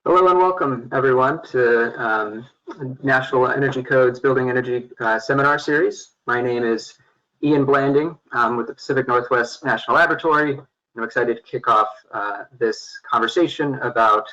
Hello and welcome everyone to National Energy Code's Building Energy Seminar Series. My name is Ian Blanding. I'm with the Pacific Northwest National Laboratory. I'm excited to kick off this conversation about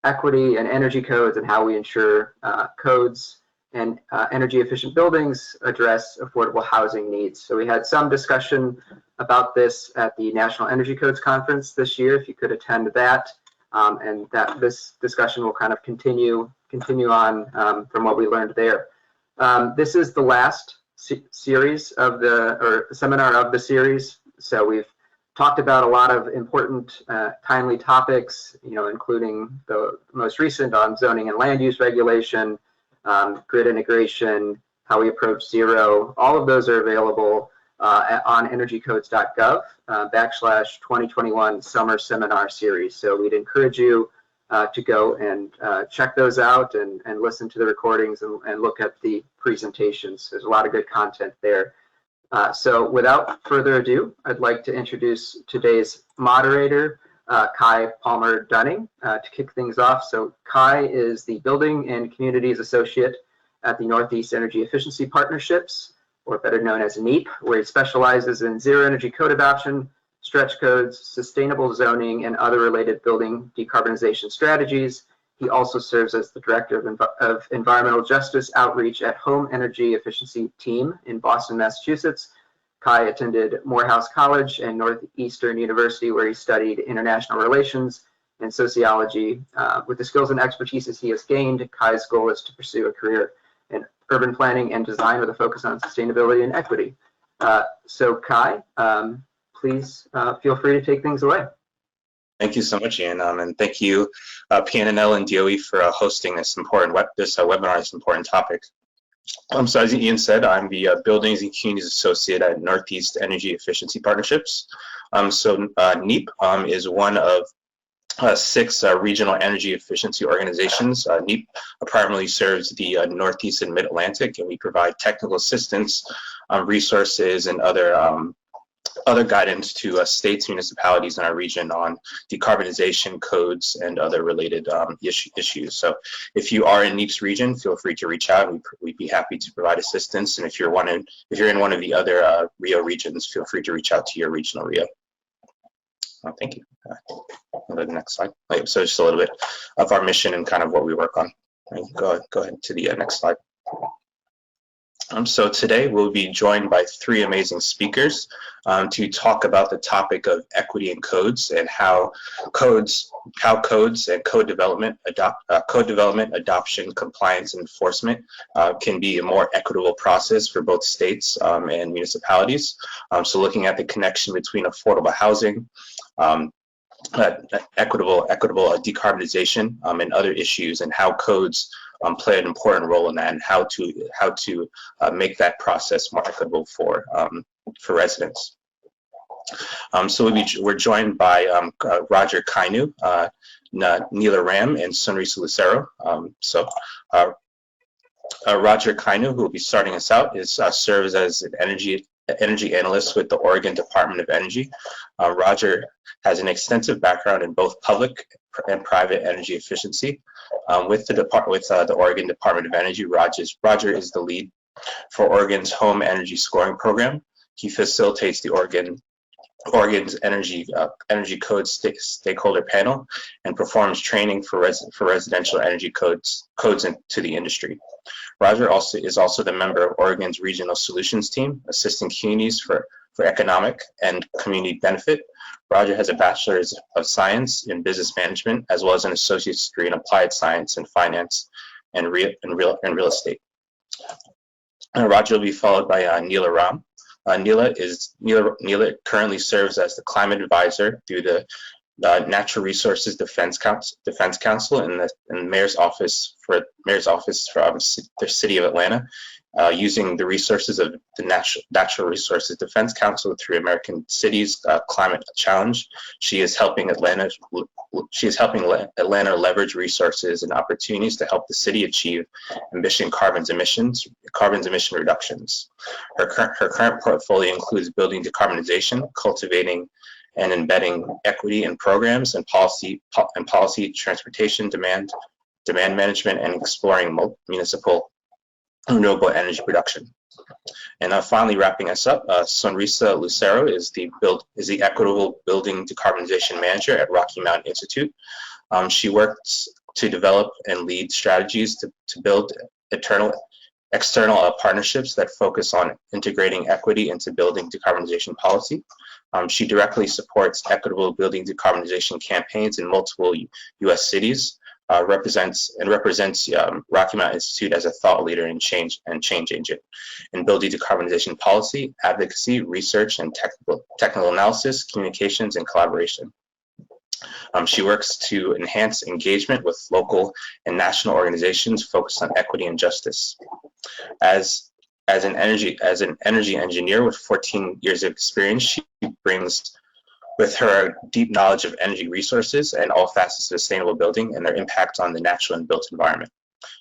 equity and energy codes and how we ensure codes and energy efficient buildings address affordable housing needs. So we had some discussion about this at the National Energy Codes Conference this year, if you could attend that. And that this discussion will kind of continue on from what we learned there. This is the last series of the seminar of the series. So we've talked about a lot of important, timely topics, including the most recent on zoning and land use regulation, grid integration, how we approach zero. All of those are available on energycodes.gov /2021 summer seminar series. So we'd encourage you to go and check those out and listen to the recordings and look at the presentations. There's a lot of good content there. So without further ado, I'd like to introduce today's moderator, Kai Palmer-Dunning, to kick things off. So Kai is the Building and Communities Associate at the Northeast Energy Efficiency Partnerships, or better known as NEEP, where he specializes in zero energy code adoption, stretch codes, sustainable zoning, and other related building decarbonization strategies. He also serves as the Director of Environmental Justice Outreach at Home Energy Efficiency Team in Boston, Massachusetts. Kai attended Morehouse College and Northeastern University, where he studied international relations and sociology. With the skills and expertise he has gained, Kai's goal is to pursue a career in urban planning and design with a focus on sustainability and equity. So Kai, please feel free to take things away. Thank you so much, Ian, and thank you, PNNL and DOE for hosting this important webinar, this important topic. So as Ian said, I'm the Buildings and Communities Associate at Northeast Energy Efficiency Partnerships. NEEP is one of 6 regional energy efficiency organizations. NEEP primarily serves the Northeast and Mid-Atlantic, and we provide technical assistance, resources, and other guidance to states, municipalities in our region on decarbonization codes and other related issues. So if you are in NEEP's region, feel free to reach out. We'd be happy to provide assistance. And if you're in one of the other RIO regions, feel free to reach out to your regional RIO. Thank you. Go to the next slide. So just a little bit of our mission and kind of what we work on. Go ahead to the next slide. So today we'll be joined by 3 amazing speakers to talk about the topic of equity and codes and how codes and code development, adoption, compliance, and enforcement can be a more equitable process for both states and municipalities. So looking at the connection between affordable housing, equitable decarbonization, and other issues, and how codes play an important role in that, and how to make that process more equitable for residents. So we're joined by Roger Kainu, Neela Ram, and Sunrisa Lucero. Roger Kainu, who will be starting us out, serves as an energy analyst with the Oregon Department of Energy. Roger has an extensive background in both public and private energy efficiency. With the Oregon Department of Energy, Roger is the lead for Oregon's home energy scoring program. He facilitates the Oregon's energy code stakeholder panel and performs training for residential energy codes to the industry. Roger is also the member of Oregon's regional solutions team, assisting communities for economic and community benefit. Roger has a bachelor's of science in business management, as well as an associate's degree in applied science and finance and real estate. Roger will be followed by Neela Ram. Neela currently serves as the climate advisor through the Natural Resources Defense Council in the Mayor's Office for the City of Atlanta, using the resources of the Natural Resources Defense Council through American Cities Climate Challenge. She is helping Atlanta leverage resources and opportunities to help the city achieve carbon emission reductions. Her current portfolio includes building decarbonization, cultivating and embedding equity in programs and policy, transportation, demand management, and exploring municipal renewable energy production. And finally, wrapping us up, Sonrisa Lucero is the Equitable Building Decarbonization Manager at Rocky Mountain Institute. She works to develop and lead strategies to build external partnerships that focus on integrating equity into building decarbonization policy. She directly supports equitable building decarbonization campaigns in multiple U.S. cities, represents Rocky Mountain Institute as a thought leader in change agent in building decarbonization policy, advocacy, research, and technical analysis, communications, and collaboration. She works to enhance engagement with local and national organizations focused on equity and justice. As an energy engineer with 14 years of experience, she brings with her deep knowledge of energy resources and all facets of sustainable building and their impact on the natural and built environment.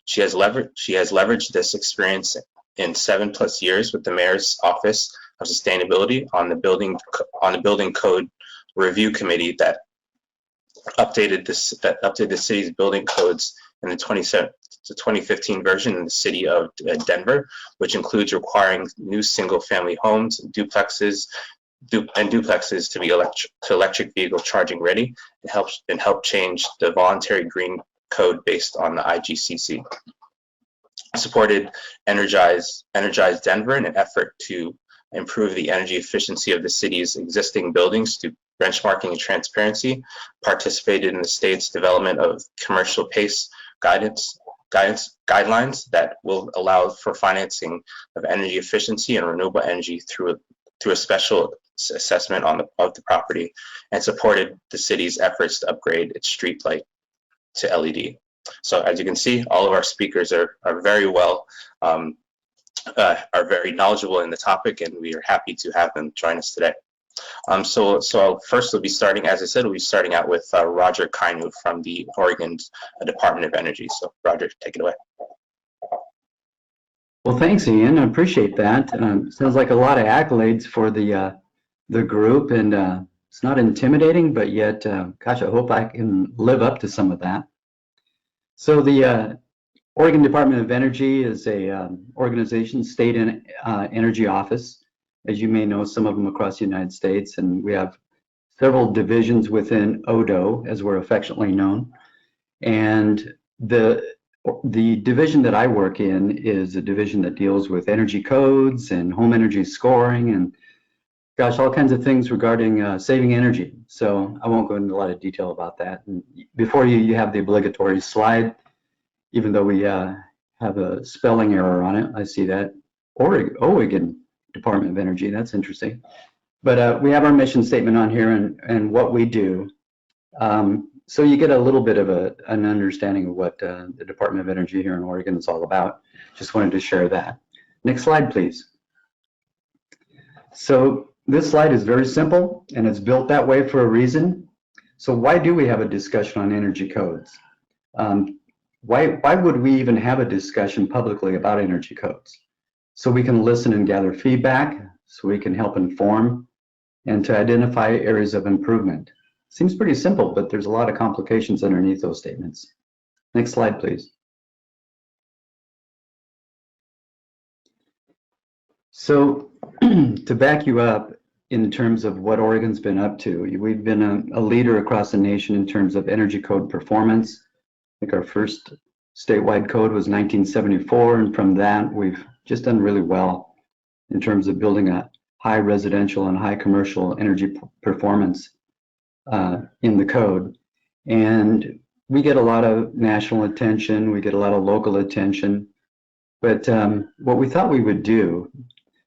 She has leveraged this experience in 7+ years with the Mayor's Office of Sustainability on the Building Code Review Committee that updated the city's building codes in the 2015 version in the city of Denver, which includes requiring new single-family homes, duplexes to be electric vehicle charging ready, and help change the voluntary green code based on the IGCC. Supported Energize Denver in an effort to improve the energy efficiency of the city's existing buildings through benchmarking and transparency, participated in the state's development of commercial PACE guidelines that will allow for financing of energy efficiency and renewable energy through a special assessment of the property, and supported the city's efforts to upgrade its street light to LED. So as you can see, all of our speakers are very well, are very knowledgeable in the topic, and we are happy to have them join us today. So first we'll be starting, as I said, we'll be starting out with Roger Kainu from the Oregon Department of Energy. So Roger, take it away. Well, thanks, Ian. I appreciate that. Sounds like a lot of accolades for the group, and it's not intimidating, but yet, gosh, I hope I can live up to some of that. So the Oregon Department of Energy is a organization, state energy office. As you may know, some of them across the United States, and we have several divisions within ODO, as we're affectionately known. And the division that I work in is a division that deals with energy codes and home energy scoring and, gosh, all kinds of things regarding saving energy. So I won't go into a lot of detail about that. And before you have the obligatory slide, even though we have a spelling error on it. I see that. Oregon Department of Energy, that's interesting. But we have our mission statement on here and what we do. So you get a little bit of an understanding of what the Department of Energy here in Oregon is all about. Just wanted to share that. Next slide, please. So this slide is very simple, and it's built that way for a reason. So why do we have a discussion on energy codes? Why would we even have a discussion publicly about energy codes? So we can listen and gather feedback, so we can help inform, and to identify areas of improvement. Seems pretty simple, but there's a lot of complications underneath those statements. Next slide, please. So to back you up in terms of what Oregon's been up to, we've been a leader across the nation in terms of energy code performance. I think our first statewide code was 1974, and from that we've just done really well in terms of building a high residential and high commercial energy performance in the code. And we get a lot of national attention, we get a lot of local attention, but what we thought we would do,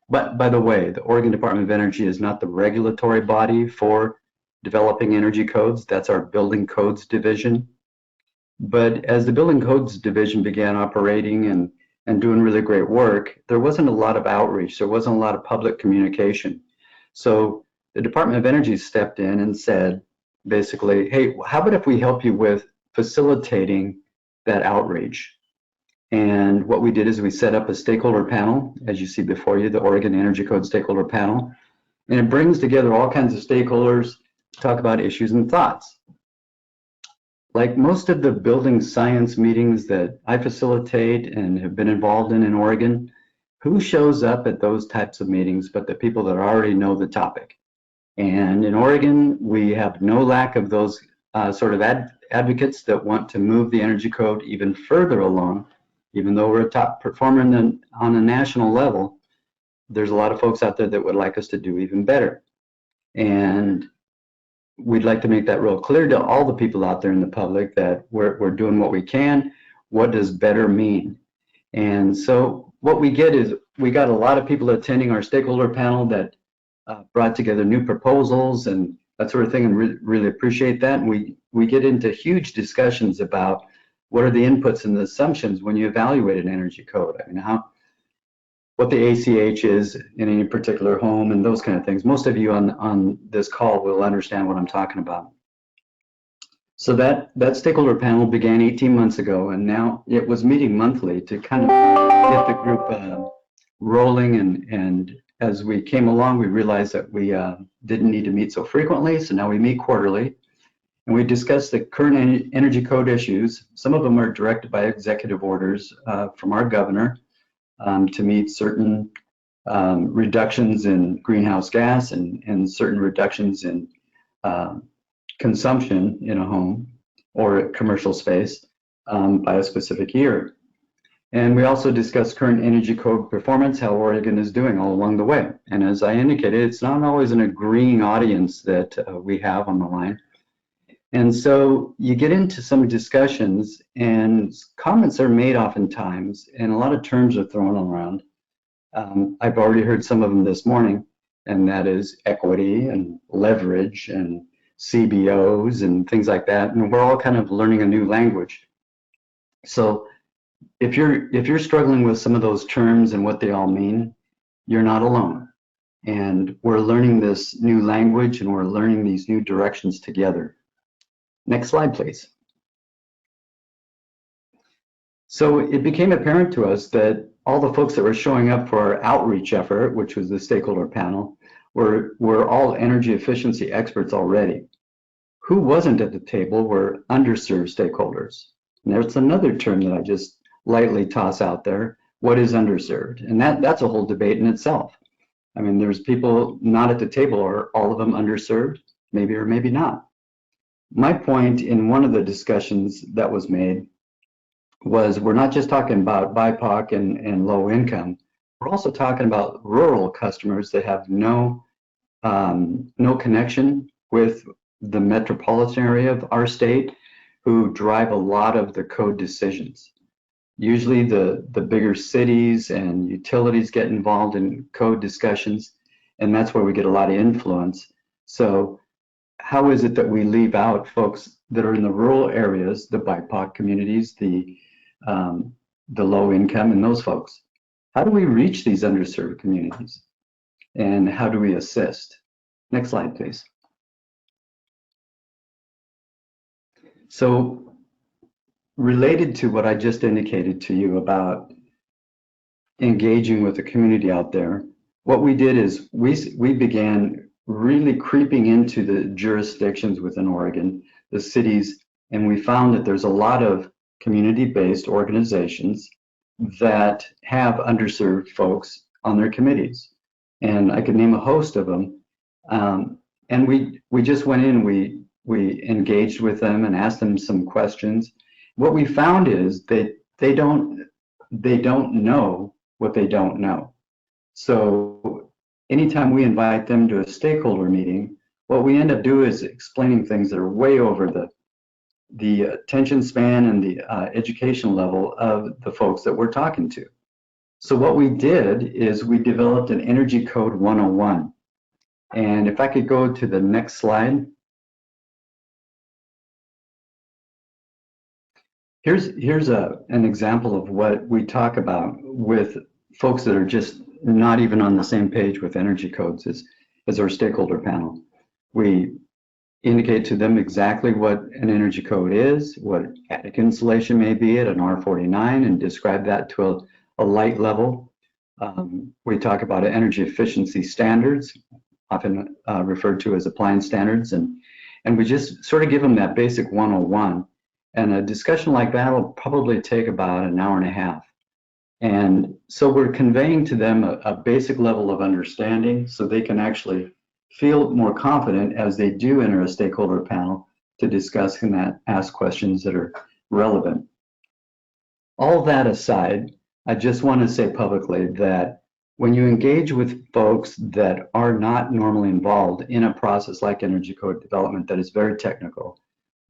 but by the way, the Oregon Department of Energy is not the regulatory body for developing energy codes. That's our Building Codes Division. But as the Building Codes Division began operating and doing really great work, there wasn't a lot of outreach. There wasn't a lot of public communication. So the Department of Energy stepped in and said, basically, hey, how about if we help you with facilitating that outreach? And what we did is we set up a stakeholder panel, as you see before you, the Oregon Energy Code Stakeholder Panel. And it brings together all kinds of stakeholders talk about issues and thoughts. Like most of the building science meetings that I facilitate and have been involved in Oregon, who shows up at those types of meetings but the people that already know the topic? And in Oregon, we have no lack of those sort of advocates that want to move the energy code even further along. Even though we're a top performer on a national level, there's a lot of folks out there that would like us to do even better. And we'd like to make that real clear to all the people out there in the public that we're doing what we can. What does better mean? And so what we get is we got a lot of people attending our stakeholder panel that brought together new proposals and that sort of thing, and really appreciate that. And we get into huge discussions about what are the inputs and the assumptions when you evaluate an energy code. I mean, what the ACH is in any particular home and those kind of things. Most of you on this call will understand what I'm talking about. So that stakeholder panel began 18 months ago, and now it was meeting monthly to kind of get the group rolling. And as we came along, we realized that we didn't need to meet so frequently, so now we meet quarterly. And we discussed the current energy code issues. Some of them are directed by executive orders from our governor to meet certain reductions in greenhouse gas and certain reductions in consumption in a home or a commercial space by a specific year. And we also discussed current energy code performance, how Oregon is doing all along the way. And as I indicated, it's not always an agreeing audience that we have on the line. And so you get into some discussions and comments are made oftentimes, and a lot of terms are thrown around. I've already heard some of them this morning, and that is equity and leverage and CBOs and things like that. And we're all kind of learning a new language. So if you're struggling with some of those terms and what they all mean, you're not alone. And we're learning this new language and we're learning these new directions together. Next slide, please. So it became apparent to us that all the folks that were showing up for our outreach effort, which was the stakeholder panel, were all energy efficiency experts already. Who wasn't at the table were underserved stakeholders. And there's another term that I just lightly toss out there. What is underserved? And that's a whole debate in itself. I mean, there's people not at the table. Are all of them underserved? Maybe or maybe not. My point in one of the discussions that was made was we're not just talking about BIPOC and low income. We're also talking about rural customers that have no connection with the metropolitan area of our state, who drive a lot of the code decisions. Usually the bigger cities and utilities get involved in code discussions, and that's where we get a lot of influence. So how is it that we leave out folks that are in the rural areas, the BIPOC communities, the low income and those folks? How do we reach these underserved communities? And how do we assist? Next slide, please. So related to what I just indicated to you about engaging with the community out there, what we did is we began really creeping into the jurisdictions within Oregon, the cities, and we found that there's a lot of community-based organizations that have underserved folks on their committees. And I could name a host of them. And we just went in, we engaged with them and asked them some questions. What we found is that they don't know what they don't know. So anytime we invite them to a stakeholder meeting, what we end up doing is explaining things that are way over the attention span and the education level of the folks that we're talking to. So what we did is we developed an Energy Code 101. And if I could go to the next slide. Here's an example of what we talk about with folks that are just not even on the same page with energy codes as our stakeholder panel. We indicate to them exactly what an energy code is, what attic insulation may be at an R49, and describe that to a light level. We talk about energy efficiency standards, often referred to as appliance standards, and And we just sort of give them that basic 101. And a discussion like that will probably take about an hour and a half. And so we're conveying to them a basic level of understanding so they can actually feel more confident as they do enter a stakeholder panel to discuss and ask questions that are relevant. All that aside, I just want to say publicly that when you engage with folks that are not normally involved in a process like energy code development that is very technical,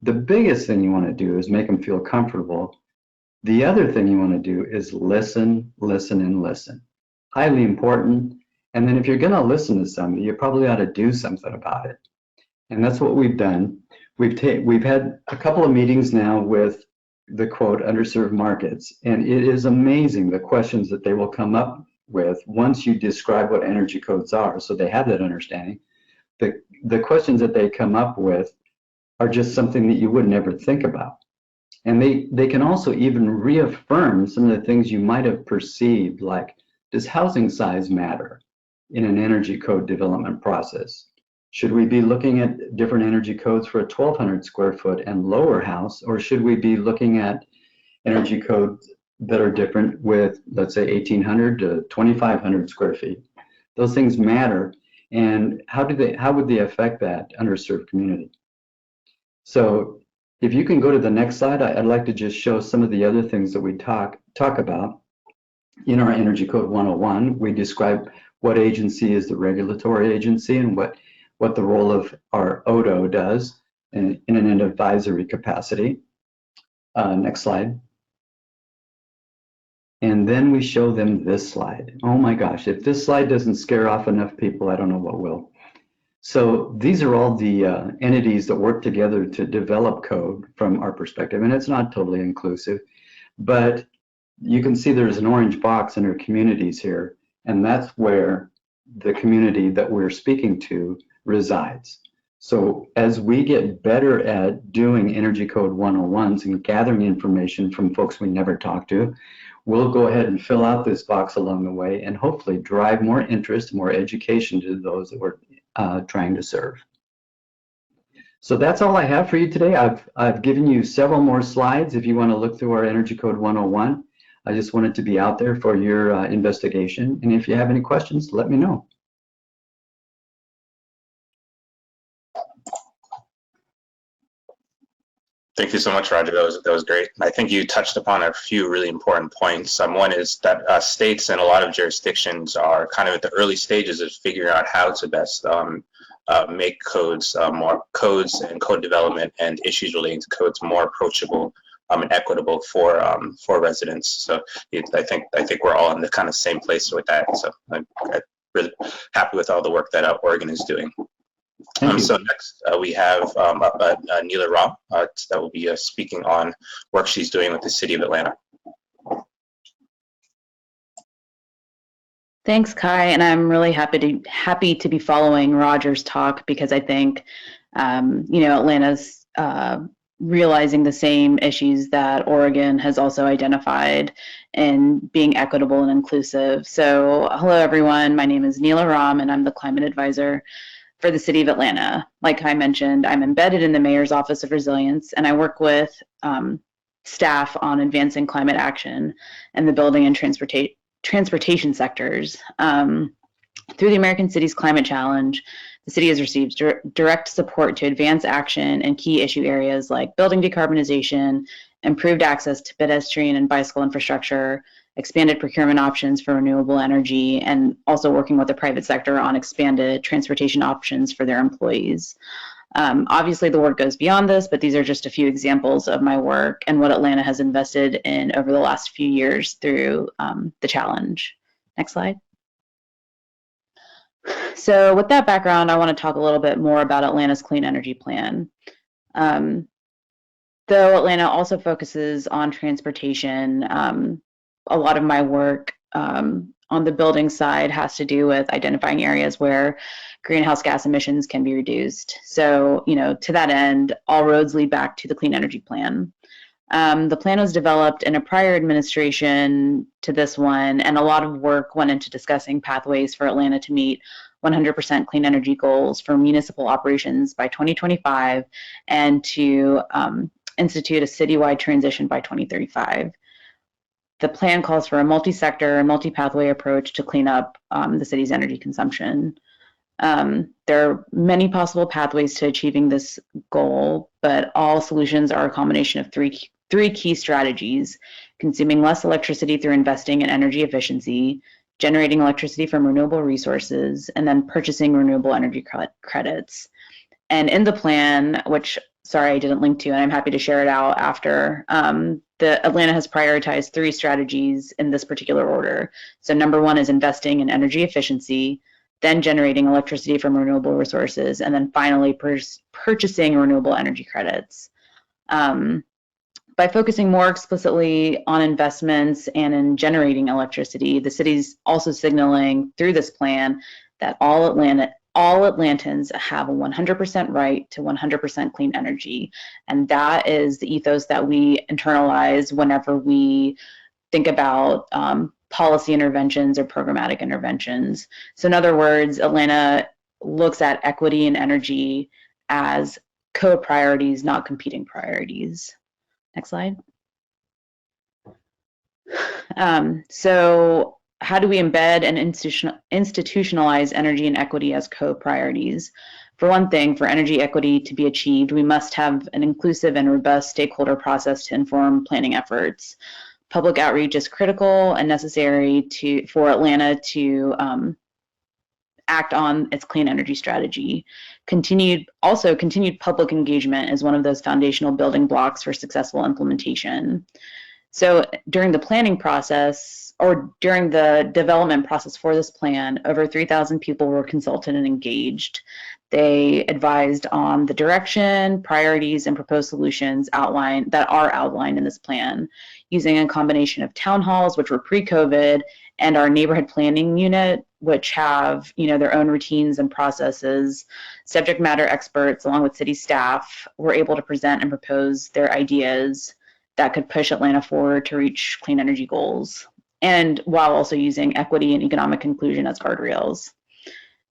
the biggest thing you want to do is make them feel comfortable. The other thing you want to do is listen, listen, and listen. Highly important. And then if you're going to listen to somebody, you probably ought to do something about it. And that's what we've done. We've had a couple of meetings now with the quote underserved markets, and it is amazing the questions that they will come up with once you describe what energy codes are, so they have that understanding. The questions that they come up with are just something that you would never think about. And they can also even reaffirm some of the things you might have perceived, like, does housing size matter in an energy code development process? Should we be looking at different energy codes for a 1,200 square foot and lower house, or should we be looking at energy codes that are different with, let's say, 1,800 to 2,500 square feet? Those things matter, and how would they affect that underserved community? So if you can go to the next slide, I'd like to just show some of the other things that we talk about. In our Energy Code 101, we describe what agency is the regulatory agency and what the role of our ODO does in an advisory capacity. Next slide. And then we show them this slide. Oh my gosh, if this slide doesn't scare off enough people, I don't know what will. So these are all the entities that work together to develop code from our perspective, and it's not totally inclusive, but you can see there's an orange box under communities here, and that's where the community that we're speaking to resides. So as we get better at doing Energy Code 101s and gathering information from folks we never talk to, we'll go ahead and fill out this box along the way and hopefully drive more interest, more education to those that we're trying to serve. So that's all I have for you today. I've given you several more slides if you want to look through our Energy Code 101. I just want it to be out there for your investigation. And if you have any questions, let me know. Thank you so much, Roger. That was great. I think you touched upon a few really important points. One is that states and a lot of jurisdictions are kind of at the early stages of figuring out how to best make codes, more codes and code development and issues relating to codes more approachable and equitable for residents. So I think we're all in the kind of same place with that. So I'm really happy with all the work that Oregon is doing. So next we have Neela Ram that will be speaking on work she's doing with the City of Atlanta. Thanks, Kai, and I'm really happy to be following Roger's talk because I think Atlanta's realizing the same issues that Oregon has also identified in being equitable and inclusive. So hello everyone, my name is Neela Ram and I'm the climate advisor for the City of Atlanta. Like I mentioned, I'm embedded in the Mayor's Office of Resilience, and I work with staff on advancing climate action in the building and transportation sectors. Through the American Cities Climate Challenge, the city has received direct support to advance action in key issue areas like building decarbonization, improved access to pedestrian and bicycle infrastructure, expanded procurement options for renewable energy, and also working with the private sector on expanded transportation options for their employees. Obviously, the work goes beyond this, but these are just a few examples of my work and what Atlanta has invested in over the last few years through the challenge. Next slide. So with that background, I want to talk a little bit more about Atlanta's Clean Energy Plan. Though Atlanta also focuses on transportation, a lot of my work on the building side has to do with identifying areas where greenhouse gas emissions can be reduced. So, to that end, all roads lead back to the Clean Energy Plan. The plan was developed in a prior administration to this one, and a lot of work went into discussing pathways for Atlanta to meet 100% clean energy goals for municipal operations by 2025 and to institute a citywide transition by 2035. The plan calls for a multi-sector and multi-pathway approach to clean up the city's energy consumption. There are many possible pathways to achieving this goal, but all solutions are a combination of three key strategies: consuming less electricity through investing in energy efficiency, generating electricity from renewable resources, and then purchasing renewable energy credits. And in the plan, which, sorry, I didn't link to, and I'm happy to share it out after, Atlanta has prioritized 3 strategies in this particular order. So number 1 is investing in energy efficiency, then generating electricity from renewable resources, and then finally purchasing renewable energy credits. By focusing more explicitly on investments and in generating electricity, the city's also signaling through this plan that all Atlantans have a 100% right to 100% clean energy. And that is the ethos that we internalize whenever we think about policy interventions or programmatic interventions. So in other words, Atlanta looks at equity and energy as co-priorities, not competing priorities. Next slide. So how do we embed and institutionalize energy and equity as co-priorities? For one thing, for energy equity to be achieved, we must have an inclusive and robust stakeholder process to inform planning efforts. Public outreach is critical and necessary for Atlanta to act on its clean energy strategy. Continued public engagement is one of those foundational building blocks for successful implementation. So during the planning process, or during the development process for this plan, over 3,000 people were consulted and engaged. They advised on the direction, priorities, and proposed solutions that are outlined in this plan, using a combination of town halls, which were pre-COVID, and our neighborhood planning unit, which have their own routines and processes. Subject matter experts, along with city staff, were able to present and propose their ideas that could push Atlanta forward to reach clean energy goals, and while also using equity and economic inclusion as guardrails.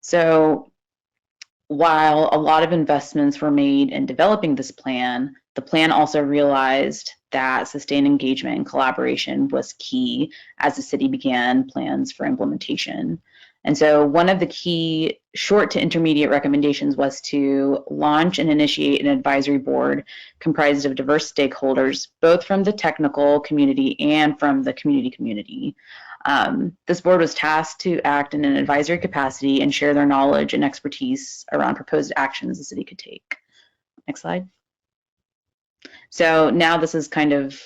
So while a lot of investments were made in developing this plan, the plan also realized that sustained engagement and collaboration was key as the city began plans for implementation. And so one of the key short to intermediate recommendations was to launch and initiate an advisory board comprised of diverse stakeholders, both from the technical community and from the community. This board was tasked to act in an advisory capacity and share their knowledge and expertise around proposed actions the city could take. Next slide. So now this is kind of,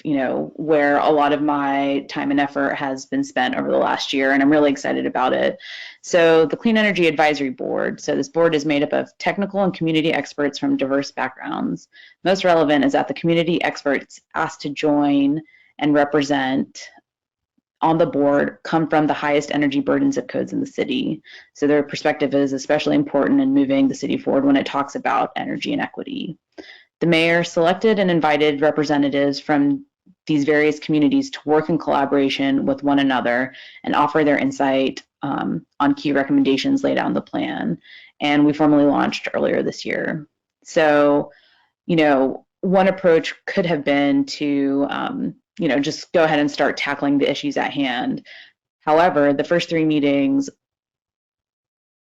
where a lot of my time and effort has been spent over the last year, and I'm really excited about it. So the Clean Energy Advisory Board. So this board is made up of technical and community experts from diverse backgrounds. Most relevant is that the community experts asked to join and represent on the board come from the highest energy burden zip codes in the city. So their perspective is especially important in moving the city forward when it talks about energy and equity. The mayor selected and invited representatives from these various communities to work in collaboration with one another and offer their insight on key recommendations laid out in the plan. And we formally launched earlier this year. So, one approach could have been to, just go ahead and start tackling the issues at hand. However, the first 3 meetings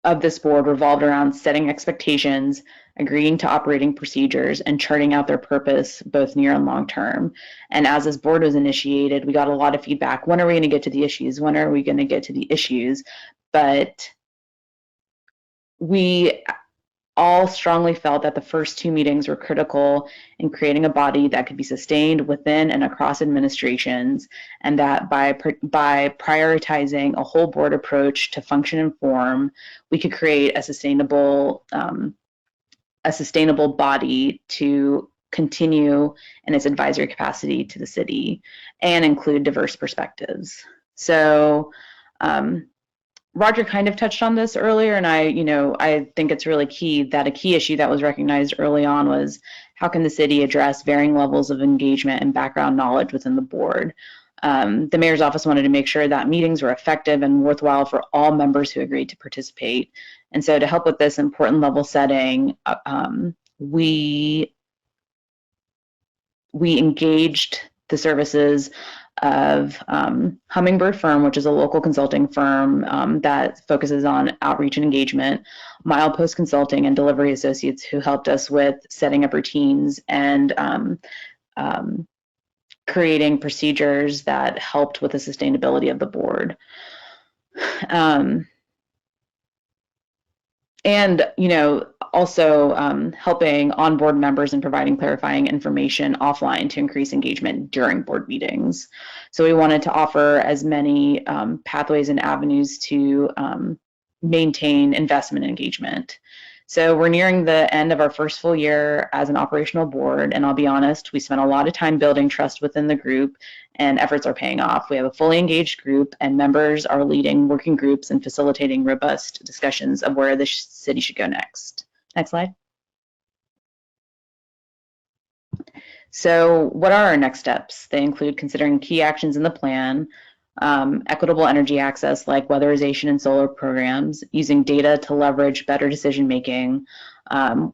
of this board revolved around setting expectations, agreeing to operating procedures, and charting out their purpose, both near and long term. And as this board was initiated, we got a lot of feedback. When are we going to get to the issues? When are we going to get to the issues? But we all strongly felt that the first 2 meetings were critical in creating a body that could be sustained within and across administrations, and that by prioritizing a whole board approach to function and form, we could create a sustainable body to continue in its advisory capacity to the city and include diverse perspectives. So Roger kind of touched on this earlier, and I think it's really key that a key issue that was recognized early on was how can the city address varying levels of engagement and background knowledge within the board. The mayor's office wanted to make sure that meetings were effective and worthwhile for all members who agreed to participate. And so to help with this important level setting, we engaged the services of Hummingbird Firm, which is a local consulting firm that focuses on outreach and engagement, Milepost Consulting, and Delivery Associates, who helped us with setting up routines and creating procedures that helped with the sustainability of the board. And, you know, also helping onboard members and providing clarifying information offline to increase engagement during board meetings. So we wanted to offer as many pathways and avenues to maintain investment engagement. So we're nearing the end of our first full year as an operational board, and I'll be honest, we spent a lot of time building trust within the group, and efforts are paying off. We have a fully engaged group, and members are leading working groups and facilitating robust discussions of where the city should go next. Next slide. So what are our next steps? They include considering key actions in the plan, equitable energy access like weatherization and solar programs, using data to leverage better decision making,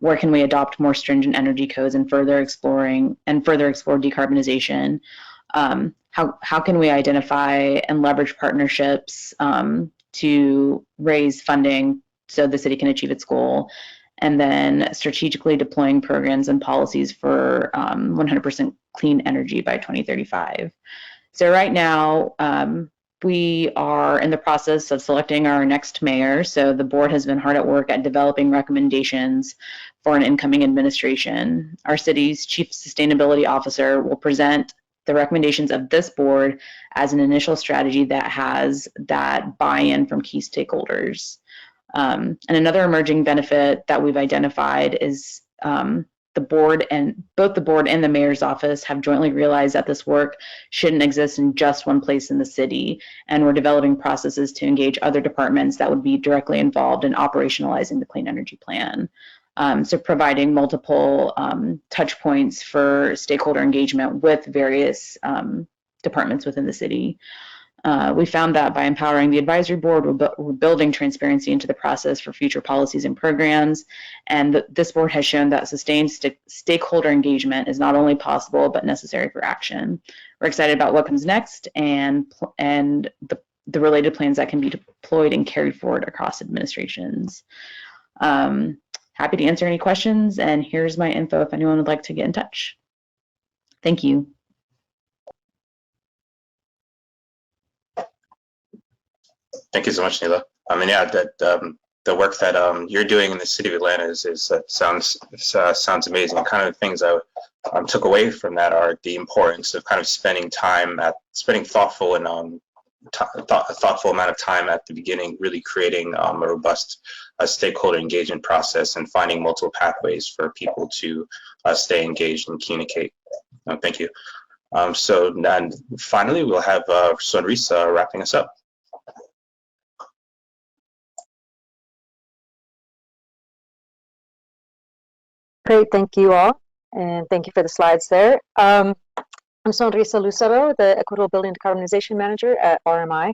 where can we adopt more stringent energy codes and further explore decarbonization, how can we identify and leverage partnerships to raise funding so the city can achieve its goal, and then strategically deploying programs and policies for 100% clean energy by 2035. So right now, we are in the process of selecting our next mayor. So the board has been hard at work at developing recommendations for an incoming administration. Our city's chief sustainability officer will present the recommendations of this board as an initial strategy that has that buy-in from key stakeholders. And another emerging benefit that we've identified is the board and both the board and the mayor's office have jointly realized that this work shouldn't exist in just one place in the city, and we're developing processes to engage other departments that would be directly involved in operationalizing the clean energy plan. So providing multiple touch points for stakeholder engagement with various departments within the city. We found that by empowering the advisory board, we're building transparency into the process for future policies and programs. And this board has shown that sustained stakeholder engagement is not only possible, but necessary for action. We're excited about what comes next and the related plans that can be deployed and carried forward across administrations. Happy to answer any questions, and here's my info if anyone would like to get in touch. Thank you. Thank you so much, Neela. I mean, yeah, the work that you're doing in the city of Atlanta sounds amazing. Kind of the things I took away from that are the importance of kind of spending thoughtful and thoughtful amount of time at the beginning, really creating a robust stakeholder engagement process and finding multiple pathways for people to stay engaged and communicate. Thank you. So and finally, we'll have Sonrisa wrapping us up. Great, thank you all, and thank you for the slides there. I'm Sonrisa Lucero, the Equitable Building Decarbonization Manager at RMI,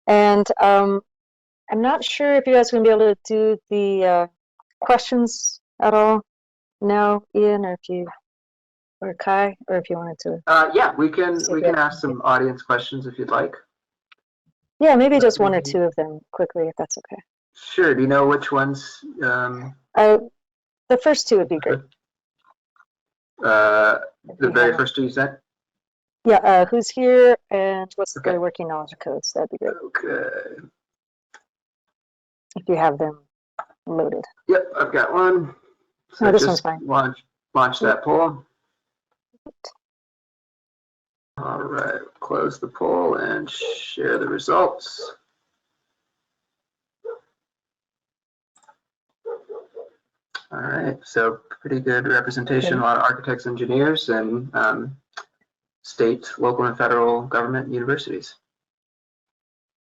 and I'm not sure if you guys are going to be able to do the questions at all now, Ian, or Kai, or if you wanted to. Yeah, we can ask some audience questions if you'd like. Yeah, maybe just one or two of them quickly, if that's okay. Sure. Do you know which ones? The first two would be great. The very first two you said? Yeah, who's here and what's the working knowledge of codes? That'd be great. Okay. If you have them loaded. Yep, I've got one. So no, this one's fine. Launch that poll. All right, close the poll and share the results. All right, so pretty good representation, a lot of architects, engineers, and state, local, and federal government universities.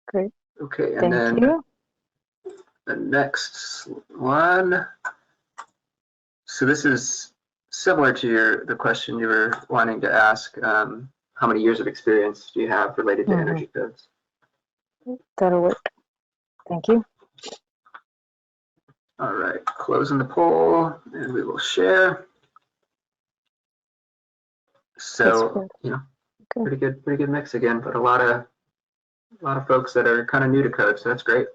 Great. Okay, and Thank you. The next one. So this is similar to the question you were wanting to ask. How many years of experience do you have related to energy codes? That'll work. Thank you. All right, closing the poll, and we will share. So, you know, pretty good mix again, but a lot of folks that are kind of new to code, so that's great.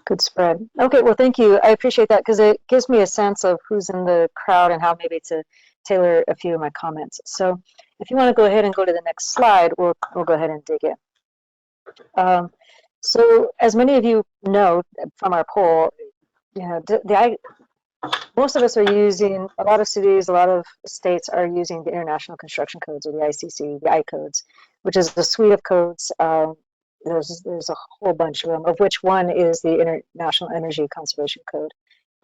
Good spread. Okay, well, thank you. I appreciate that because it gives me a sense of who's in the crowd and how maybe to tailor a few of my comments. So if you want to go ahead and go to the next slide, we'll go ahead and dig in. So as many of you know from our poll, you know, most of us are using, a lot of cities, a lot of states are using the International Construction Codes, or the ICC, the I codes, which is a suite of codes. There's a whole bunch of them, of which one is the International Energy Conservation Code.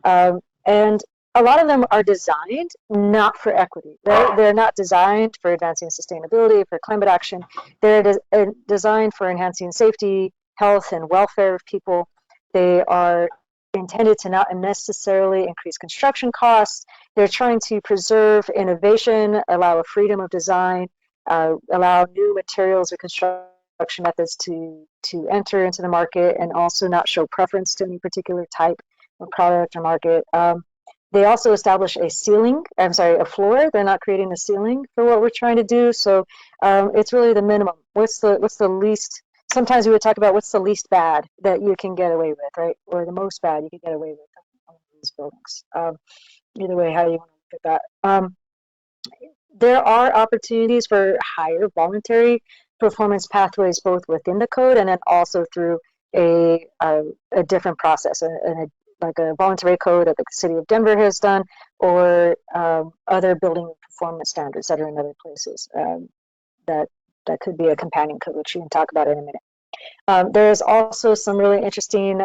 And a lot of them are designed not for equity. They're not designed for advancing sustainability, for climate action. They're designed for enhancing safety, health, and welfare of people. They are intended to not unnecessarily increase construction costs. They're trying to preserve innovation, allow a freedom of design, allow new materials or construction methods to enter into the market, and also not show preference to any particular type of product or market. They also establish a floor. They're not creating a ceiling for what we're trying to do. So it's really the minimum. What's the least? Sometimes we would talk about what's the least bad that you can get away with, right? Or the most bad you can get away with on these buildings. Either way, how you want to look at that. There are opportunities for higher voluntary performance pathways, both within the code and then also through a different process, like a voluntary code that the city of Denver has done, or other building performance standards that are in other places. That could be a companion code, which you can talk about in a minute. There's also some really interesting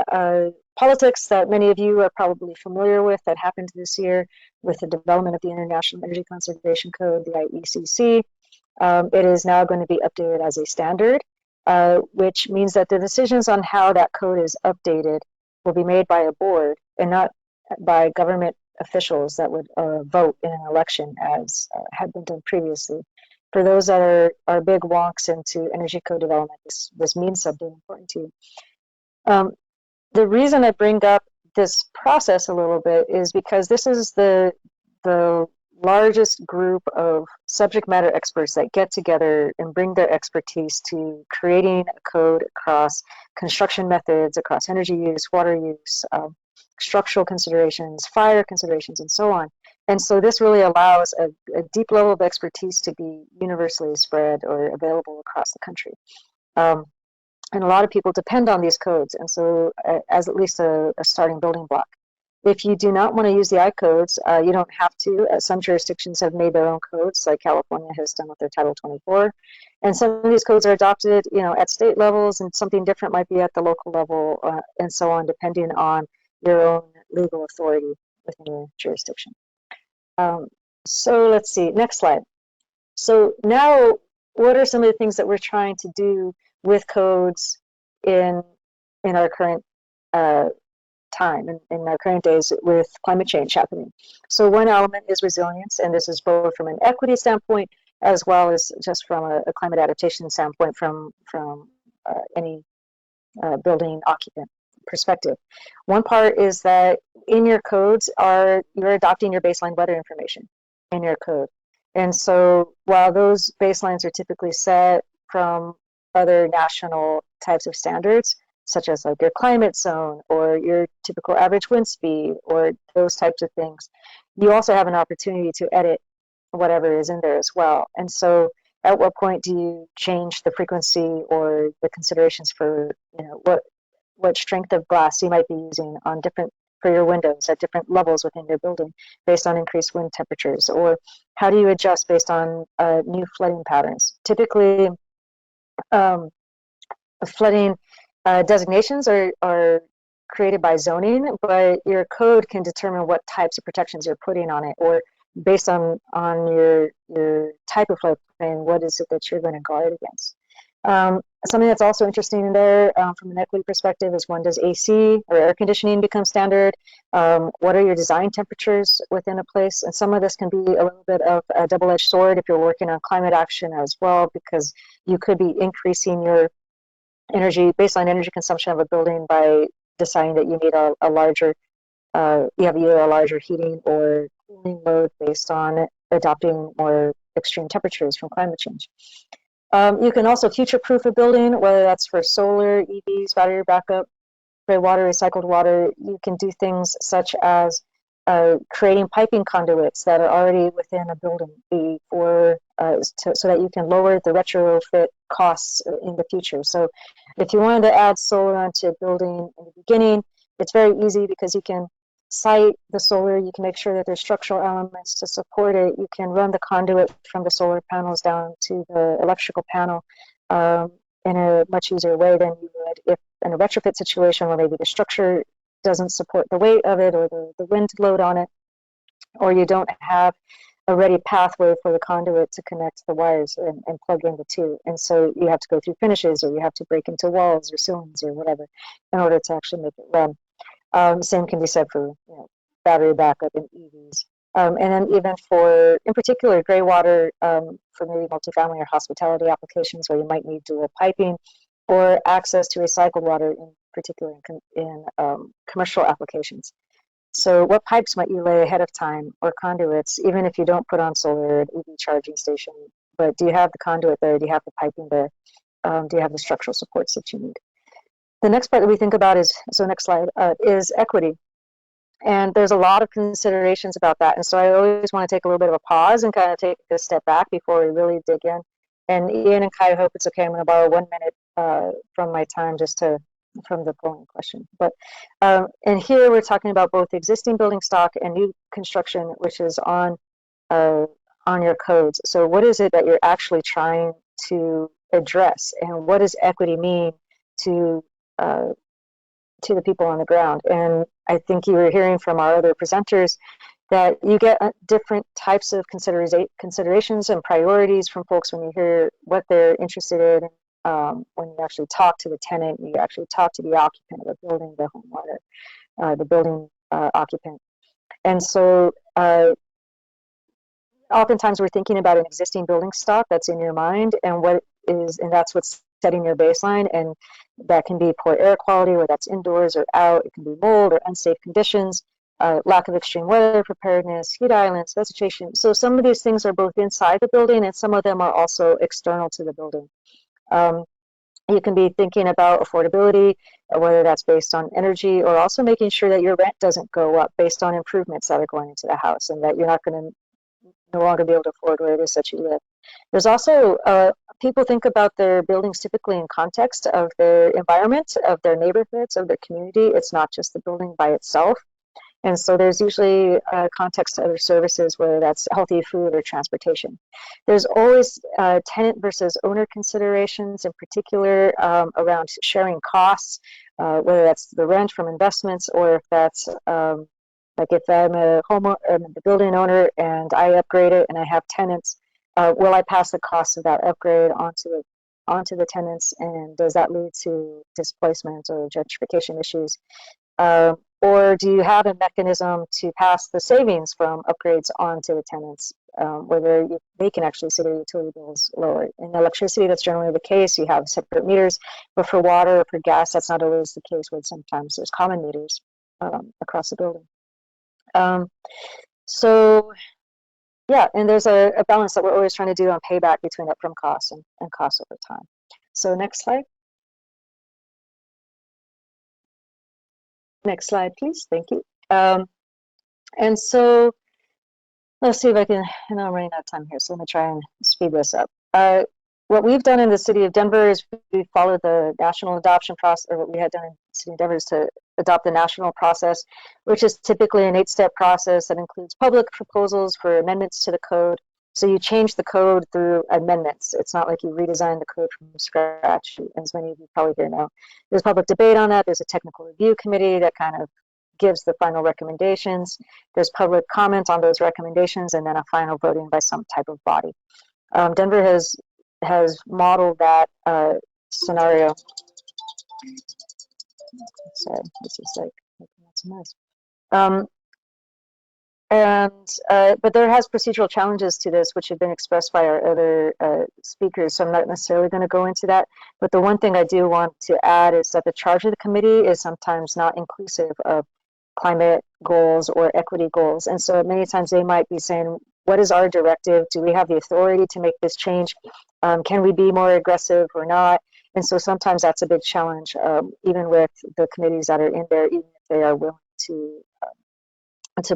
politics that many of you are probably familiar with that happened this year with the development of the International Energy Conservation Code, the IECC. It is now going to be updated as a standard, which means that the decisions on how that code is updated will be made by a board and not by government officials that would vote in an election, as had been done previously. For those that are big wonks into energy code development, this means something important to you. The reason I bring up this process a little bit is because this is the largest group of subject matter experts that get together and bring their expertise to creating a code across construction methods, across energy use, water use, structural considerations, fire considerations, and so on. And so this really allows a deep level of expertise to be universally spread or available across the country. And a lot of people depend on these codes, and so as at least a starting building block. If you do not want to use the I codes, you don't have to. Some jurisdictions have made their own codes, like California has done with their Title 24. And some of these codes are adopted, at state levels, and something different might be at the local level, and so on, depending on your own legal authority within your jurisdiction. So let's see, next slide. So now, what are some of the things that we're trying to do with codes in our current time, in our current days with climate change happening? So one element is resilience, and this is both from an equity standpoint as well as just from a climate adaptation standpoint from any building occupant perspective. One part is that in your codes you're adopting your baseline weather information in your code. And so while those baselines are typically set from other national types of standards, such as like your climate zone or your typical average wind speed or those types of things, you also have an opportunity to edit whatever is in there as well. And so at what point do you change the frequency or the considerations for what strength of glass you might be using on for your windows at different levels within your building based on increased wind temperatures? Or how do you adjust based on new flooding patterns? Typically, flooding designations are created by zoning, but your code can determine what types of protections you're putting on it, or based on your type of floodplain, what is it that you're going to guard against? Something that's also interesting in there from an equity perspective is, when does AC or air conditioning become standard? What are your design temperatures within a place? And some of this can be a little bit of a double-edged sword if you're working on climate action as well, because you could be increasing your baseline energy consumption of a building by deciding that you need a larger, you have either a larger heating or cooling load based on adopting more extreme temperatures from climate change. You can also future-proof a building, whether that's for solar, EVs, battery backup, gray water, recycled water. You can do things such as creating piping conduits that are already within a building before, so that you can lower the retrofit costs in the future. So if you wanted to add solar onto a building in the beginning, it's very easy because you can site the solar, you can make sure that there's structural elements to support it, you can run the conduit from the solar panels down to the electrical panel in a much easier way than you would if in a retrofit situation where maybe the structure doesn't support the weight of it or the wind load on it, or you don't have a ready pathway for the conduit to connect the wires and plug in the two. And so you have to go through finishes, or you have to break into walls or ceilings or whatever in order to actually make it run. Same can be said for battery backup and EVs. And then even for, in particular, gray water for maybe multifamily or hospitality applications where you might need dual piping or access to recycled water, in particular in commercial applications. So what pipes might you lay ahead of time, or conduits, even if you don't put on solar or an EV charging station? But do you have the conduit there? Do you have the piping there? Do you have the structural supports that you need? The next part that we think about is, so next slide, is equity. And there's a lot of considerations about that. And so I always want to take a little bit of a pause and kind of take a step back before we really dig in. And Ian and Kai, I hope it's okay. I'm going to borrow 1 minute from my time just to, from the polling question. But, and here we're talking about both existing building stock and new construction, which is on your codes. So what is it that you're actually trying to address? And what does equity mean to the people on the ground? And I think you were hearing from our other presenters that you get different types of considerations and priorities from folks when you hear what they're interested in. When you actually talk to the tenant, you actually talk to the occupant of the building, the homeowner, the building occupant. And so oftentimes we're thinking about an existing building stock that's in your mind, and that's what's setting your baseline, and that can be poor air quality, whether that's indoors or out. It can be mold or unsafe conditions, lack of extreme weather preparedness, heat islands, vegetation. So some of these things are both inside the building, and some of them are also external to the building. You can be thinking about affordability, whether that's based on energy, or also making sure that your rent doesn't go up based on improvements that are going into the house, and that you're not going to no longer be able to afford where it is that you live. There's also, people think about their buildings typically in context of their environment, of their neighborhoods, of their community. It's not just the building by itself. And so there's usually context to other services, whether that's healthy food or transportation. There's always tenant versus owner considerations, in particular around sharing costs, whether that's the rent from investments, or if that's like if I'm the building owner and I upgrade it and I have tenants, will I pass the cost of that upgrade onto the tenants, and does that lead to displacement or gentrification issues? Or do you have a mechanism to pass the savings from upgrades onto the tenants, whether they can actually see their utility bills lower? In electricity, that's generally the case. You have separate meters, but for water or for gas, that's not always the case, where sometimes there's common meters across the building. So yeah, and there's a balance that we're always trying to do on payback between upfront costs and costs over time. So next slide. Next slide, please. Thank you. And so let's see if I can, I know I'm running out of time here, so let me try and speed this up. What we've done in the city of Denver is we followed the national adoption process, or what we had done in the city of Denver is to adopt the national process, which is typically an 8-step process that includes public proposals for amendments to the code. So you change the code through amendments. It's not like you redesign the code from scratch, as many of you probably here know. There's public debate on that. There's a technical review committee that kind of gives the final recommendations. There's public comment on those recommendations, and then a final voting by some type of body. Denver has modeled that scenario. Sorry, this is like making lots of noise. But there has procedural challenges to this, which have been expressed by our other speakers, so I'm not necessarily going to go into that. But the one thing I do want to add is that the charge of the committee is sometimes not inclusive of climate goals or equity goals. And so many times they might be saying, what is our directive? Do we have the authority to make this change? Can we be more aggressive or not? And so sometimes that's a big challenge, even with the committees that are in there, even if they are willing to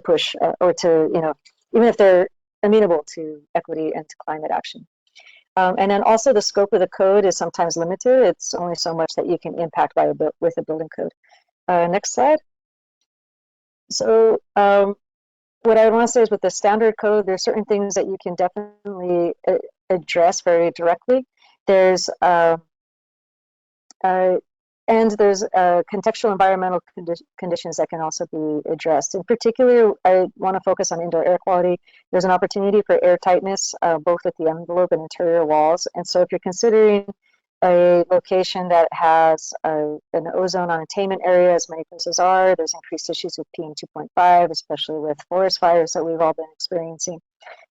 push or to, even if they're amenable to equity and to climate action. And then also the scope of the code is sometimes limited. It's only so much that you can impact with a building code. Next slide. So what I want to say is with the standard code, there's certain things that you can definitely address very directly. There's contextual environmental conditions that can also be addressed. In particular, I want to focus on indoor air quality. There's an opportunity for air tightness, both at the envelope and interior walls. And so if you're considering a location that has an ozone unattainment area, as many places are, there's increased issues with PM 2.5, especially with forest fires that we've all been experiencing,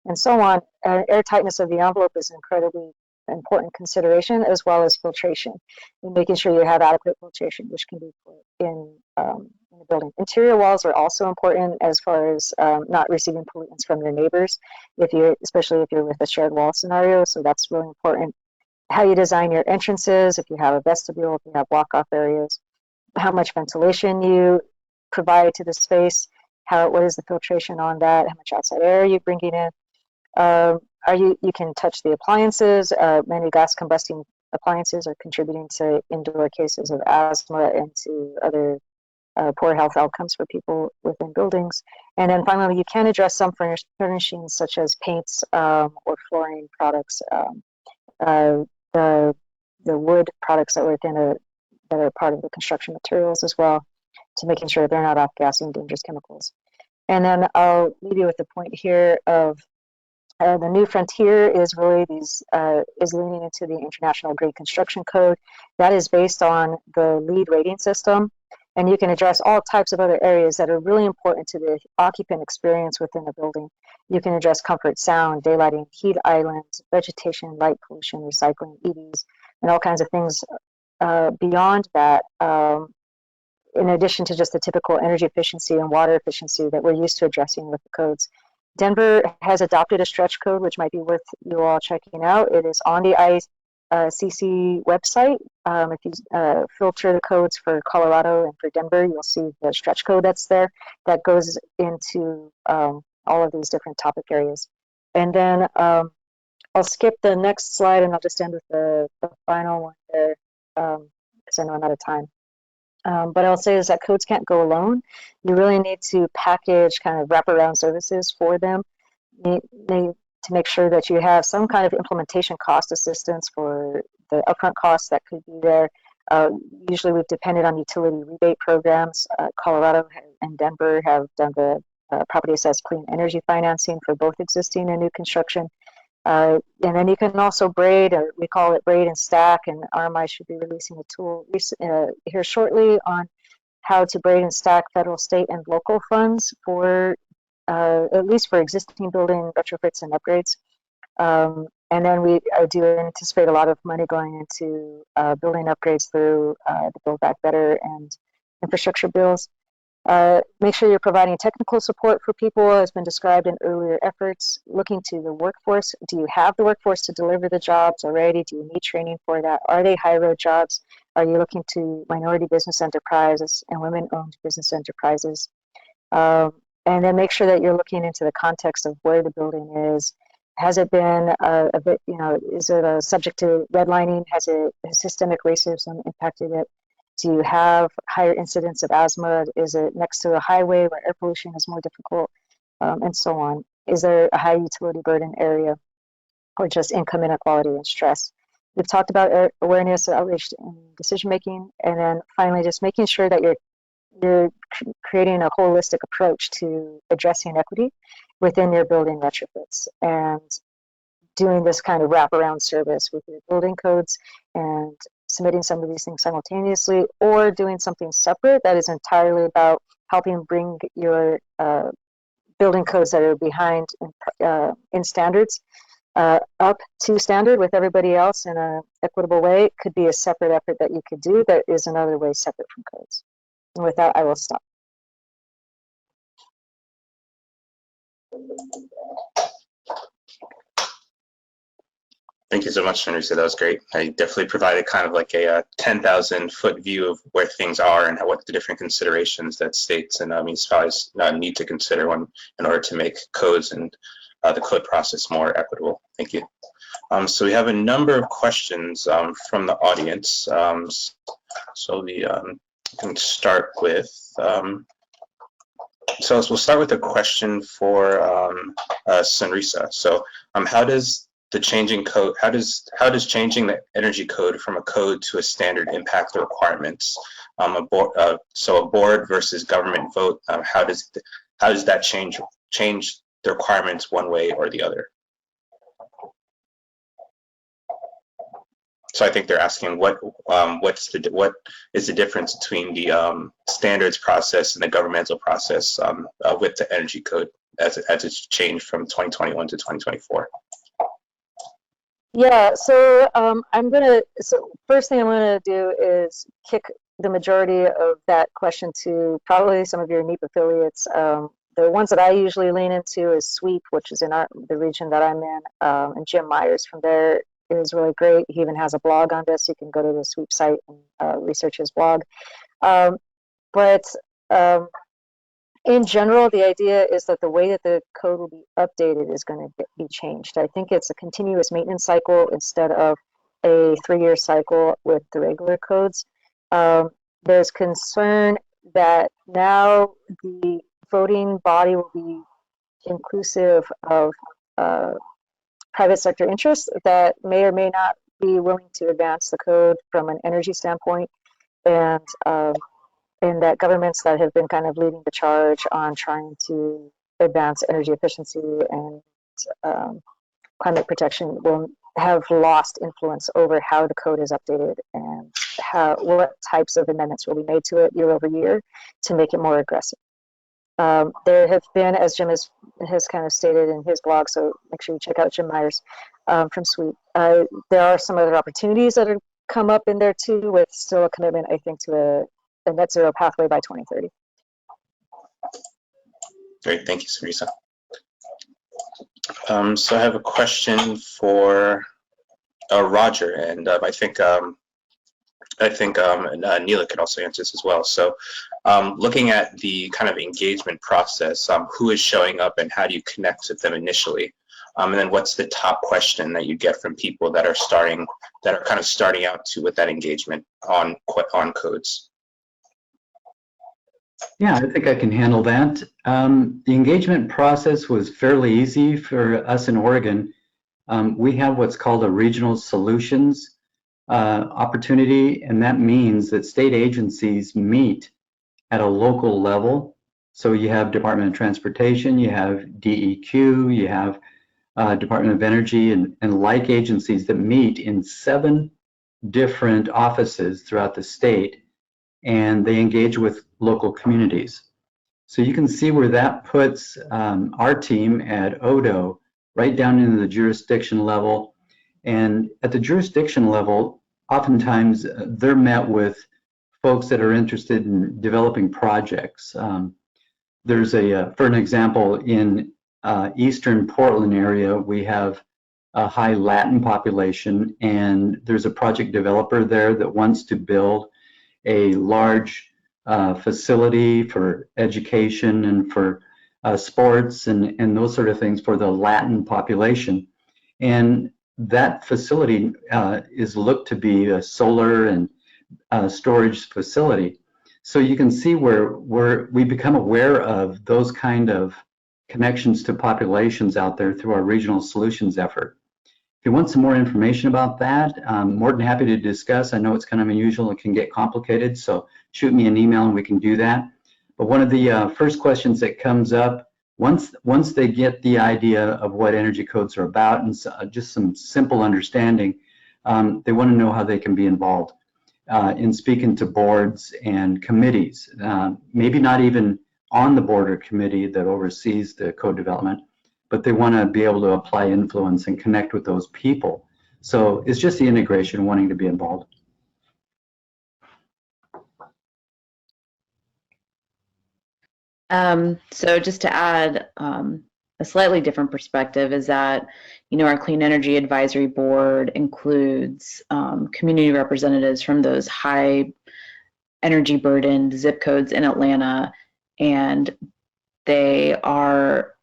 and so on. Air tightness of the envelope is incredibly important consideration, as well as filtration, and making sure you have adequate filtration, which can be put in the building. Interior walls are also important as far as not receiving pollutants from your neighbors, especially if you're with a shared wall scenario. So that's really important. How you design your entrances, if you have a vestibule, if you have walk-off areas, how much ventilation you provide to the space, what is the filtration on that, how much outside air are you bringing in. You can touch the appliances. Many gas combusting appliances are contributing to indoor cases of asthma and to other poor health outcomes for people within buildings. And then finally, you can address some furnishings such as paints or flooring products, the wood products that that are part of the construction materials as well, to making sure they're not off-gassing dangerous chemicals. And then I'll leave you with the point here of the new frontier is really is leaning into the International Grade Construction Code. That is based on the LEED rating system, and you can address all types of other areas that are really important to the occupant experience within the building. You can address comfort, sound, daylighting, heat islands, vegetation, light pollution, recycling, EVs, and all kinds of things beyond that, in addition to just the typical energy efficiency and water efficiency that we're used to addressing with the codes. Denver has adopted a stretch code, which might be worth you all checking out. It is on the ICC website. If you filter the codes for Colorado and for Denver, you'll see the stretch code that's there that goes into all of these different topic areas. And then I'll skip the next slide and I'll just end with the final one there, because I know I'm out of time. But I'll say is that codes can't go alone. You really need to package kind of wraparound services for them. You need to make sure that you have some kind of implementation cost assistance for the upfront costs that could be there. Usually we've depended on utility rebate programs. Colorado and Denver have done the property assessed clean energy financing for both existing and new construction. And then you can also braid, or we call it braid and stack, and RMI should be releasing a tool here shortly on how to braid and stack federal, state, and local funds for at least for existing building retrofits and upgrades. And then we do anticipate a lot of money going into building upgrades through the Build Back Better and infrastructure bills. Make sure you're providing technical support for people, as been described in earlier efforts. Looking to the workforce. Do you have the workforce to deliver the jobs already? Do you need training for that? Are they high-road jobs? Are you looking to minority business enterprises and women-owned business enterprises? And then make sure that you're looking into the context of where the building is. Has it been a bit, is it subject to redlining? Has systemic racism impacted it? Do you have higher incidence of asthma? Is it next to a highway where air pollution is more difficult, and so on? Is there a high utility burden area, or just income inequality and stress? We've talked about awareness, outreach, and decision making, and then finally, just making sure that you're creating a holistic approach to addressing equity within your building retrofits, and doing this kind of wraparound service with your building codes and submitting some of these things simultaneously, or doing something separate that is entirely about helping bring your building codes that are behind in standards up to standard with everybody else in an equitable way could be a separate effort that you could do that is another way separate from codes. And with that, I will stop. Thank you so much, Teresa. That was great. I definitely provided kind of like a 10,000-foot view of where things are and what the different considerations that states and municipalities need to consider in order to make codes and the code process more equitable. Thank you. So we have a number of questions from the audience. So we can start with. So we'll start with a question for Sunrisa. So how does the changing code, how does changing the energy code from a code to a standard impact the requirements? So a board versus government vote, how does that change the requirements one way or the other? So I think they're asking what is the difference between the standards process and the governmental process with the energy code as it's changed from 2021 to 2024. Yeah, so first thing I'm gonna do is kick the majority of that question to probably some of your NEEP affiliates. The ones that I usually lean into is SWEEP, which is in the region that I'm in, and Jim Myers from there is really great. He even has a blog on this. You can go to the SWEEP site and research his blog. In general, the idea is that the way that the code will be updated is going to be changed. I think it's a continuous maintenance cycle instead of a 3-year cycle with the regular codes. There's concern that now the voting body will be inclusive of private sector interests that may or may not be willing to advance the code from an energy standpoint, and that governments that have been kind of leading the charge on trying to advance energy efficiency and climate protection will have lost influence over how the code is updated and what types of amendments will be made to it year over year to make it more aggressive. There have been, as Jim has kind of stated in his blog, so make sure you check out Jim Myers from SWEEP. There are some other opportunities that have come up in there too, with still a commitment, I think, to a net zero pathway by 2030. Great, thank you, Sunrisa. So I have a question for Roger, and I think Neela could also answer this as well. So looking at the kind of engagement process, who is showing up and how do you connect with them initially? And then what's the top question that you get from people that are kind of starting out with that engagement on codes? Yeah, I think I can handle that. The engagement process was fairly easy for us in Oregon. We have what's called a regional solutions opportunity, and that means that state agencies meet at a local level. So you have Department of Transportation, you have DEQ, you have Department of Energy, and like agencies that meet in 7 different offices throughout the state, and they engage with local communities. So you can see where that puts our team at ODO right down into the jurisdiction level. And at the jurisdiction level, oftentimes they're met with folks that are interested in developing projects. There's for an example, in Eastern Portland area, we have a high Latin population, and there's a project developer there that wants to build a large facility for education and for sports and those sort of things for the Latin population. And that facility is looked to be a solar and storage facility. So you can see where we become aware of those kind of connections to populations out there through our regional solutions effort. If you want some more information about that, I'm more than happy to discuss. I know it's kind of unusual, it can get complicated, so shoot me an email and we can do that. But one of the first questions that comes up, once they get the idea of what energy codes are about and just some simple understanding, they want to know how they can be involved in speaking to boards and committees. Maybe not even on the board or committee that oversees the code development, but they want to be able to apply influence and connect with those people. So it's just the integration, wanting to be involved. So just to add a slightly different perspective is that, our Clean Energy Advisory Board includes community representatives from those high energy burdened zip codes in Atlanta, and they are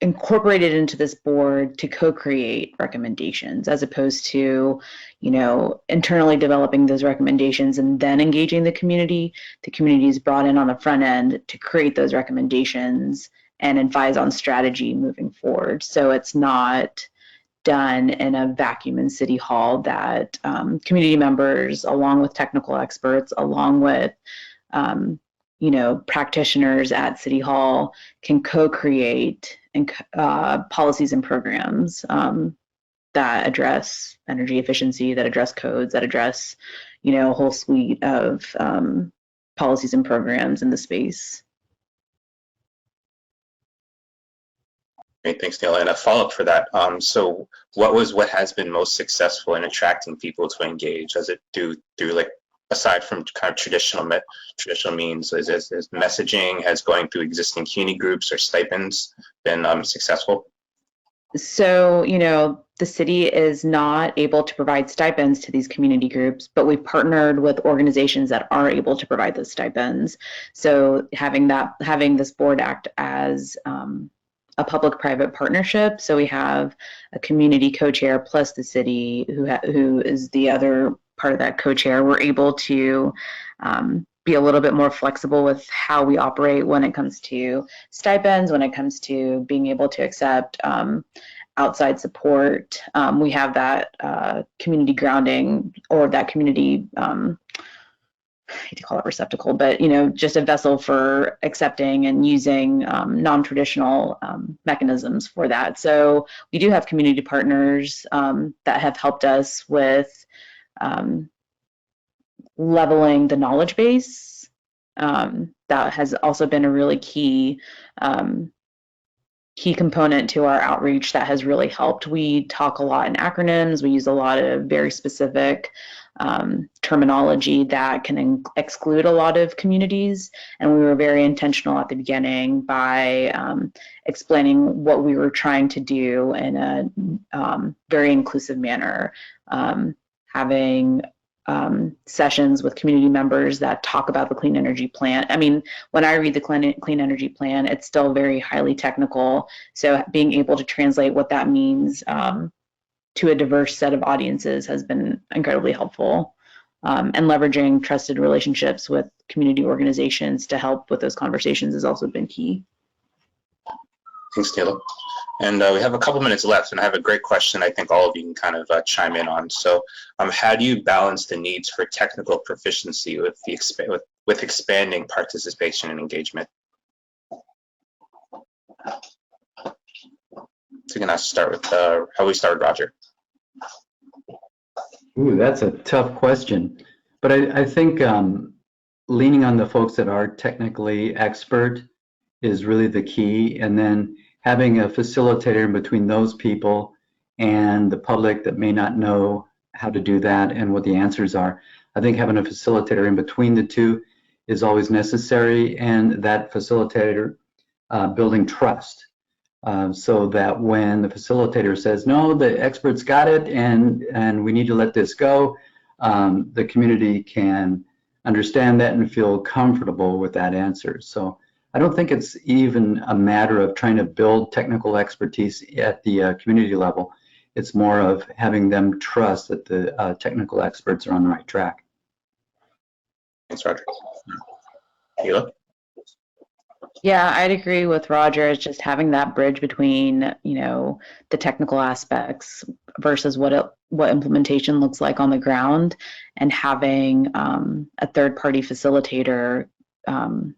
incorporated into this board to co-create recommendations, as opposed to, internally developing those recommendations and then engaging the community. The community is brought in on the front end to create those recommendations and advise on strategy moving forward. So it's not done in a vacuum in City Hall, that community members, along with technical experts, along with practitioners at City Hall, can co-create and policies and programs that address energy efficiency, that address codes, that address a whole suite of policies and programs in the space. Great, thanks, Neil. And a follow-up for that. So what has been most successful in attracting people to engage? Does it do like, aside from kind of traditional means, is messaging, has going through existing CUNY groups or stipends been successful? So, the city is not able to provide stipends to these community groups, but we've partnered with organizations that are able to provide those stipends. So having this board act as a public-private partnership. So we have a community co-chair plus the city who is the other part of that co-chair. We're able to be a little bit more flexible with how we operate when it comes to stipends, when it comes to being able to accept outside support. We have that community grounding, or that community, I hate to call it receptacle, but just a vessel for accepting and using non-traditional mechanisms for that. So we do have community partners that have helped us with leveling the knowledge base. That has also been a really key component to our outreach that has really helped. We talk a lot in acronyms. We use a lot of very specific terminology that can exclude a lot of communities. And we were very intentional at the beginning by explaining what we were trying to do in a very inclusive manner, having sessions with community members that talk about the clean energy plan. I mean, when I read the clean energy plan, it's still very highly technical. So being able to translate what that means to a diverse set of audiences has been incredibly helpful. And leveraging trusted relationships with community organizations to help with those conversations has also been key. Thanks, Taylor. And we have a couple minutes left, and I have a great question I think all of you can kind of chime in on. So how do you balance the needs for technical proficiency with expanding participation and engagement? So we're gonna start with, how we start with Roger. Ooh, that's a tough question. But I think leaning on the folks that are technically expert is really the key. And then having a facilitator in between those people and the public that may not know how to do that and what the answers are. I think having a facilitator in between the two is always necessary, and that facilitator building trust. So that when the facilitator says, no, the experts got it and we need to let this go, the community can understand that and feel comfortable with that answer. So I don't think it's even a matter of trying to build technical expertise at the community level. It's more of having them trust that the technical experts are on the right track. Thanks, Roger. Hila? Yeah, I'd agree with Roger. It's just having that bridge between, the technical aspects versus what implementation looks like on the ground, and having a third-party facilitator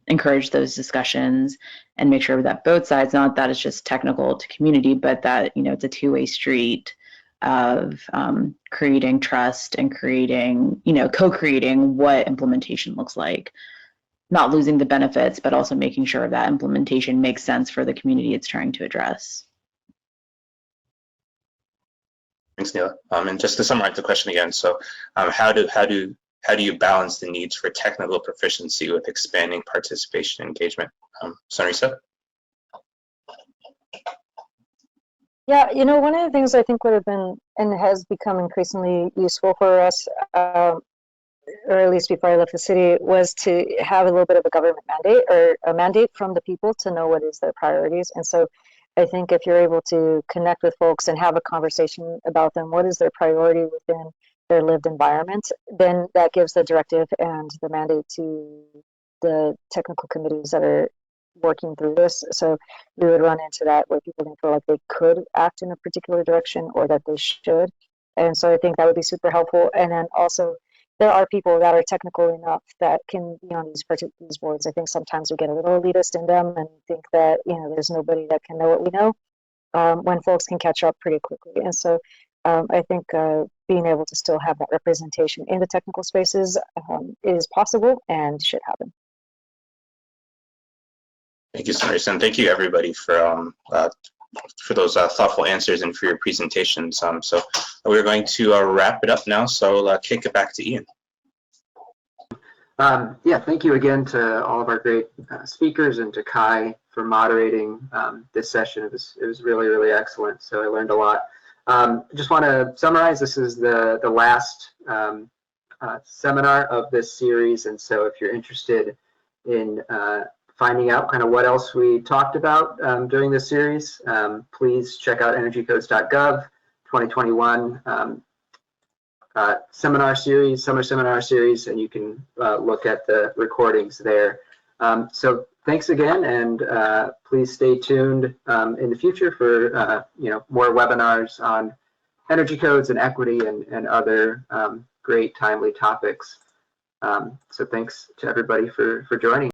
encourage those discussions and make sure that both sides, not that it's just technical to community, but that it's a two-way street of creating trust and creating, co-creating what implementation looks like. not losing the benefits, but also making sure that implementation makes sense for the community it's trying to address. Thanks, Neela. And just to summarize the question again, so how do you balance the needs for technical proficiency with expanding participation and engagement? Sonrisa? Yeah, you know, one of the things I think would have been and has become increasingly useful for us, or at least before I left the city, was to have a little bit of a government mandate or a mandate from the people to know what is their priorities. And so I think if you're able to connect with folks and have a conversation about them, what is their priority within their lived environment, then that gives the directive and the mandate to the technical committees that are working through this. So we would run into that where people didn't feel like they could act in a particular direction or that they should. And so I think that would be super helpful. And then also there are people that are technical enough that can be on these boards. I think sometimes we get a little elitist in them and think that, you know, there's nobody that can know what we know, when folks can catch up pretty quickly. And so I think being able to still have that representation in the technical spaces is possible and should happen. Thank you, Sonrisa, and thank you everybody for those thoughtful answers and for your presentations. So we're going to wrap it up now. So I'll kick it back to Ian. Yeah, thank you again to all of our great speakers and to Kai for moderating this session. It was really, really excellent. So I learned a lot. Just want to summarize, this is the last seminar of this series. And so if you're interested in finding out kind of what else we talked about during this series, please check out energycodes.gov 2021 seminar series, summer seminar series, and you can look at the recordings there. So thanks again, and please stay tuned in the future for more webinars on energy codes and equity and other great timely topics. So thanks to everybody for joining.